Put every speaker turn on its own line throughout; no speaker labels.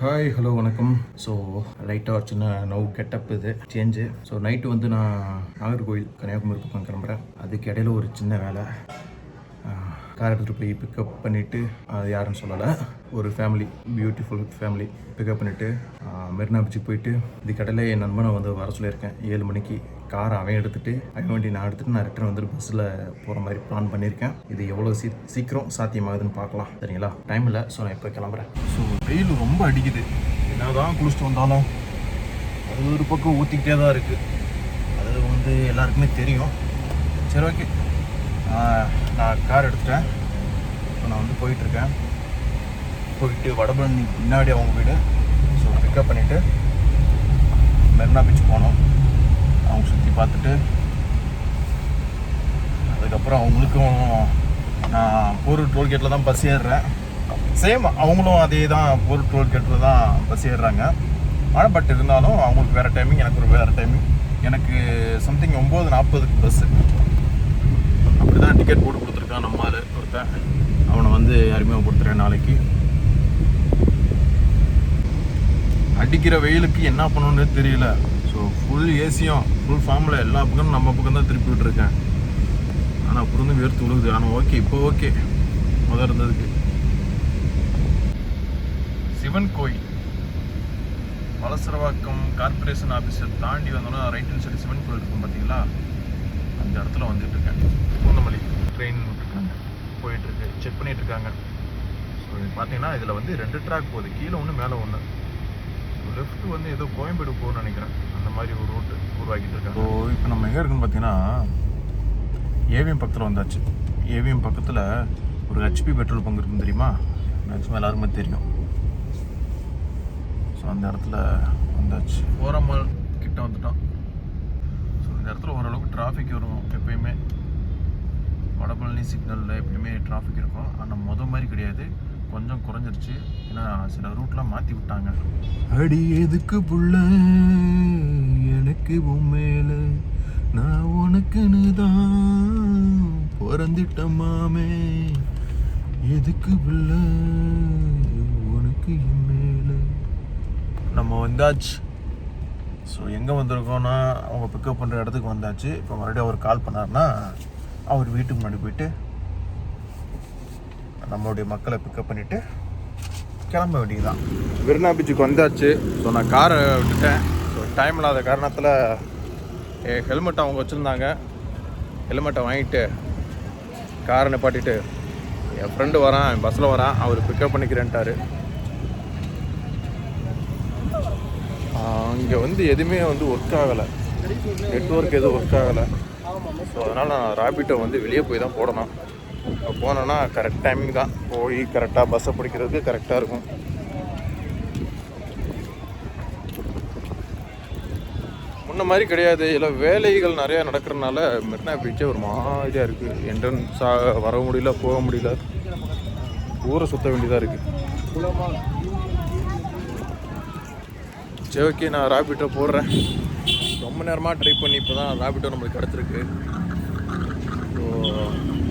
Hi hello வணக்கம். So லைட்டாக ஒரு சின்ன நவ் கெட்டப் இது சேஞ்சு. ஸோ நைட்டு வந்து நான் நாகர்கோவில் கன்னியாகுமரி பக்கம் கிளம்புறேன். அதுக்கு இடையில ஒரு சின்ன வேலை. கார் எடுத்துகிட்டு போய் பிக்கப் பண்ணிவிட்டு, அது யாருன்னு சொல்லலை, ஒரு ஃபேமிலி, பியூட்டிஃபுல் ஃபேமிலி பிக்கப் பண்ணிவிட்டு மெரினா பீச்சுக்கு போயிட்டு, இதுக்கு இடையில என் நண்பனை வந்து வர சொல்லியிருக்கேன் 7 மணிக்கு. காரை அவன் எடுத்துகிட்டு அவன் வண்டி நான் எடுத்துகிட்டு நான் ரிட்டர்ன் வந்துட்டு பஸ்ஸில் போகிற மாதிரி பிளான் பண்ணியிருக்கேன். இது எவ்வளோ சீக்கிரம் சாத்தியமாகுதுன்னு பார்க்கலாம். சரிங்களா? டைம் இல்லை. ஸோ நான் இப்போ கிளம்புறேன். ஸோ வெயில் ரொம்ப அடிக்குது. என்னதான் குளிச்சுட்டு வந்தாலும் அது ஒரு பக்கம் ஊற்றிக்கிட்டே தான் இருக்குது. அது வந்து எல்லாருக்குமே தெரியும். சரி, ஓகே. நான் கார் எடுத்துட்டேன். இப்போ நான் வந்து போயிட்டுருக்கேன். போயிட்டு வடபழனி பின்னாடி அவங்க வீடு. ஸோ பிக்கப் பண்ணிவிட்டு மெரினா பீச் போனோம். அவங்க சுற்றி பார்த்துட்டு அதுக்கப்புறம் அவங்களுக்கும் நான் போரூர் டோல்கேட்டில் தான் பஸ் ஏறுறேன். சேம் அவங்களும் அதே தான், போரூர் டோல்கேட்டில் தான் பஸ் ஏறுறாங்க. ஆனால் பட் இருந்தாலும் அவங்களுக்கு வேறு டைமிங், எனக்கு ஒரு வேறு டைமிங். எனக்கு சம்திங் 9:40 பஸ்ஸு. அப்படி தான் டிக்கெட் போட்டு கொடுத்துருக்கான் நம்ம ஆள் ஒருத்தன். அவனை வந்து யாருமே கொடுத்துறேன் நாளைக்கு. அடிக்கிற வெயிலுக்கு என்ன பண்ணணுன்னு தெரியல. ஸோ ஃபுல் ஏசியும் ஃபுல் ஃபார்மில் எல்லா பக்கமும் நம்ம பக்கம் தான் திருப்பி விட்டுருக்கேன். ஆனால் அப்புறம் வந்து வேர்த்து விழுகுது. ஆனால் ஓகே, இப்போ ஓகே. முதல் இருந்ததுக்கு சிவன் கோயில் வலசரவாக்கம் கார்பரேஷன் ஆஃபீஸை தாண்டி வந்தோன்னா ரைட் ஹேண்ட் சைடு சிவன் கோயில் இருக்கும் பார்த்தீங்களா, அந்த இடத்துல வந்துட்டு இருக்கேன். பூந்தமல்லி ட்ரெயின் விட்டுருக்காங்க, போயிட்டுருக்கு, செக் பண்ணிகிட்டு இருக்காங்க. ஸோ பார்த்தீங்கன்னா இதில் வந்து 2 ட்ராக் போகுது, கீழே ஒன்று மேலே ஒன்று. லெஃப்ட்டு வந்து ஏதோ கோயம்பேடு போகணும்னு நினைக்கிறேன். அந்த மாதிரி ஒரு ரூட்டு உருவாக்கிட்டு இருக்காங்க. ஸோ இப்போ நம்ம எங்கே இருக்குன்னு பார்த்தீங்கன்னா ஏவிஎம் பக்கத்தில் வந்தாச்சு. ஏவிஎம் பக்கத்தில் ஒரு ஹெச்பி பெட்ரோல் பங்க் இருக்குன்னு தெரியுமா? மேக்ஸிமம் எல்லாருக்குமே தெரியும். ஸோ அந்த இடத்துல வந்தாச்சு. ஓரமால் கிட்ட வந்துட்டோம். ஸோ இந்த இடத்துல ஓரளவுக்கு டிராஃபிக் வரும் எப்பயுமே. வடபழனி சிக்னலில் எப்பயுமே டிராஃபிக் இருக்கும். ஆனால் மாதிரி கிடையாது, கொஞ்சம் குறைஞ்சிருச்சு. ஏன்னா சில ரூட்லாம் மாற்றி விட்டாங்க. அடி எதுக்கு புள்ள எனக்கு உண்மையில, நான் உனக்குன்னு தான் பிறந்துட்டமாமே, எதுக்கு புள்ள உனக்கு மேல. நம்ம வந்தாச்சு. ஸோ எங்கே வந்திருக்கோன்னா அவங்க பிக்கப் பண்ணுற இடத்துக்கு வந்தாச்சு. இப்போ மறுபடியும் அவர் கால் பண்ணார்னா அவர் வீட்டுக்கு முன்னாடி போயிட்டு நம்மளுடைய மக்களை பிக்கப் பண்ணிவிட்டு கிளம்ப வேண்டியதுதான். மெரினா பீச்சுக்கு வந்தாச்சு. ஸோ நான் காரை விட்டுட்டேன். ஸோ டைம் இல்லாத காரணத்தில் என் ஹெல்மெட் அவங்க வச்சுருந்தாங்க. ஹெல்மெட்டை வாங்கிட்டு காரை நிப்பாட்டிட்டு என் ஃப்ரெண்டு வரான், என் பஸ்ஸில் வரான், அவர் பிக்கப் பண்ணிக்கிறேன்ட்டார். இங்கே வந்து எதுவுமே வந்து ஒர்க் ஆகலை, நெட்ஒர்க் எதுவும் ஒர்க் ஆகலை. ஸோ அதனால் நான் ராபிட்டோ வந்து வெளியே போய் தான் போடணும். போனோன்னா கரெக்ட் டைமிங் தான், போய் கரெக்டாக பஸ்ஸை பிடிக்கிறதுக்கு கரெக்டாக இருக்கும். முன்ன மாதிரி கிடையாது. இல்லை வேலைகள் நிறையா நடக்கிறதுனால மெரினா பீச்சே ஒரு மாதிரியாக இருக்குது. என்ட்ரன்ஸாக வர முடியல, போக முடியல, ஊரை சுற்ற வேண்டியதாக இருக்குது. சரி, ஓகே. நான் ராபிட்டோ போடுறேன். ரொம்ப நேரமாக ட்ரை பண்ணி இப்போ தான் ராபிட்டோ நம்மளுக்கு கிடச்சிருக்கு. ஸோ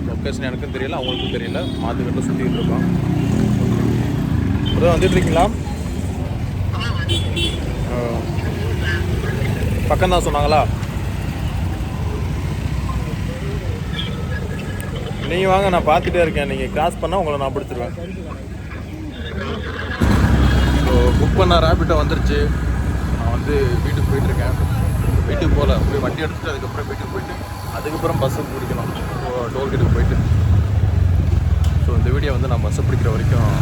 லொக்கேஷன் எனக்கும் தெரியல, அவங்களுக்கும் தெரியல. மாற்றுக்கிட்ட சுற்றிக்கிட்டு இருக்கோம். இப்போதான் வந்துட்டுருக்கீங்களா? பக்கம்தான் சொன்னாங்களா? நீங்கள் வாங்க, நான் பார்த்துட்டே இருக்கேன். நீங்கள் கிராஸ் பண்ணால் உங்களை நான் பிடிச்சிருவேன். ஸோ புக் பண்ண ராபிட்டோ வந்துருச்சு. நான் வந்து வீட்டுக்கு போயிட்டுருக்கேன். வீட்டுக்கு போகல, போய் வண்டி எடுத்துகிட்டு அதுக்கப்புறம் வீட்டுக்கு போயிட்டு அதுக்கப்புறம் பஸ்ஸை பிடிக்கணும் டோல்கேட்டுக்கு போயிட்டு. ஸோ இந்த வீடியோ வந்து நான் பஸ்ஸை பிடிக்கிற வரைக்கும்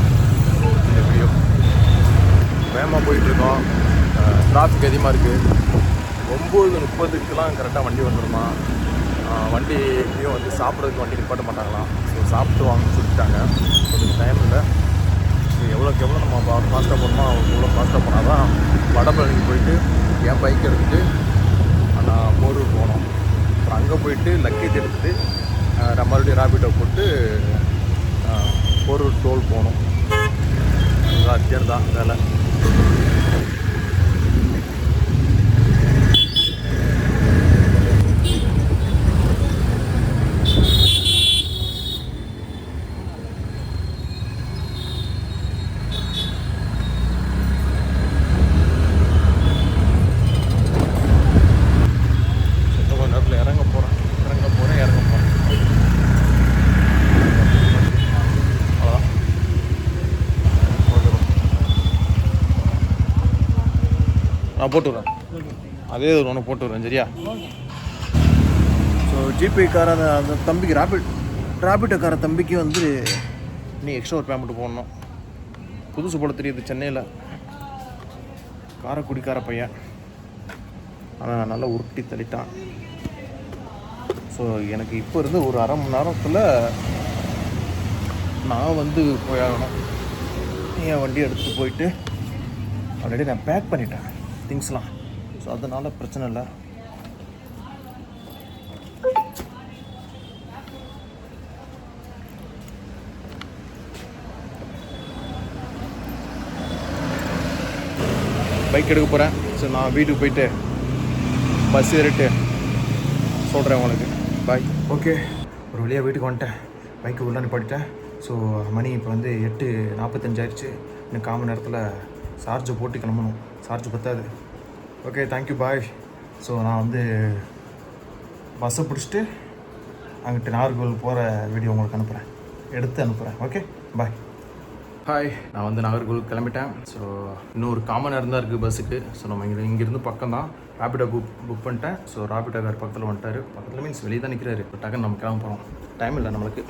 இந்த வீடியோ வேகமாக போயிட்டுருக்கோம். டிராஃபிக் அதிகமாக இருக்குது. 9:30க்கெலாம் கரெக்டாக வண்டி வந்துடுமா. வண்டி எப்படியும் வந்து சாப்பிட்றதுக்கு வண்டி நிப்பாட்ட மாட்டாங்களாம். ஸோ சாப்பிட்டு வாங்கன்னு சொல்லிட்டாங்க. கொஞ்சம் டைம் இல்லை. எவ்வளோக்கு எவ்வளோ நம்ம ஃபாஸ்ட்டாக போகணுமோ அவ்வளோ ஃபாஸ்ட்டாக போனால் தான் வடபழனிக்கு போயிட்டு என் பைக் எடுத்துகிட்டு நான் போரூர் போனோம். அப்புறம் அங்கே போயிட்டு லக்கேஜ் எடுத்துகிட்டு நம்ம மறுபடியும் ராபிட்டோ போட்டு போரூர் டோல் போகணும். அதுதான் அத்தியார் தான் வேலை. நான் போட்டு விட்றேன், அதே ஒரு ஒன்று போட்டு விட்றேன் சரியா? ஸோ ஜிபேக்கார அந்த தம்பிக்கு ராபிட்டோக்கார தம்பிக்கு வந்து நீ எக்ஸ்ட்ரா ஒரு பேமெண்ட் போடணும். புதுசு போட தெரியுது சென்னையில், காரக்குடிக்கார பையன், ஆனால் நல்லா உருட்டி தள்ளிட்டான். ஸோ எனக்கு இப்போ இருந்து ஒரு அரை மணி நேரத்தில் நான் வந்து போயாகணும். என் வண்டி எடுத்துகிட்டு போயிட்டு ஆல்ரெடி நான் பேக் பண்ணிட்டேன் திங்ஸ்லாம். ஸோ அதனால் பிரச்சனை இல்லை. பைக் எடுக்க போகிறேன். ஸோ நான் வீட்டுக்கு போயிட்டு பஸ் ஏறிட்டு சொல்கிறேன் உங்களுக்கு. பாய். ஓகே, ஒரு வழியாக வீட்டுக்கு வந்துட்டேன். பைக்கு உள்ளே நிப்பாட்டிட்டேன். ஸோ மணி இப்போ வந்து 8:45 ஆயிடுச்சு. இன்னும் 1/4 மணி நேரத்தில் சார்ஜை போட்டு கிளம்பணும். சார்ஜ் பத்தாது. ஓகே, தேங்க்யூ, பாய். ஸோ நான் வந்து பஸ்ஸை பிடிச்சிட்டு அங்கிட்டு நாகர்கோவில் போகிற வீடியோ உங்களுக்கு அனுப்புகிறேன், எடுத்து அனுப்புகிறேன். ஓகே, பாய். ஹாய், நான் வந்து நாகர்கோவில் கிளம்பிட்டேன். ஸோ இன்னும் ஒரு 1/4 மணி நேரம் தான் இருக்குது பஸ்ஸுக்கு. ஸோ நம்ம இங்கேருந்து பக்கம் தான். ராபிடோ புக் பண்ணிட்டேன். ஸோ ராபிடோ கார் பக்கத்தில் வந்துட்டார். பக்கத்தில் மீன்ஸ் வெளியே தான் நிற்கிறாரு. இப்போ டக்குன்னு நம்ம கிளம்ப போகிறோம். டைம் இல்லை நம்மளுக்கு.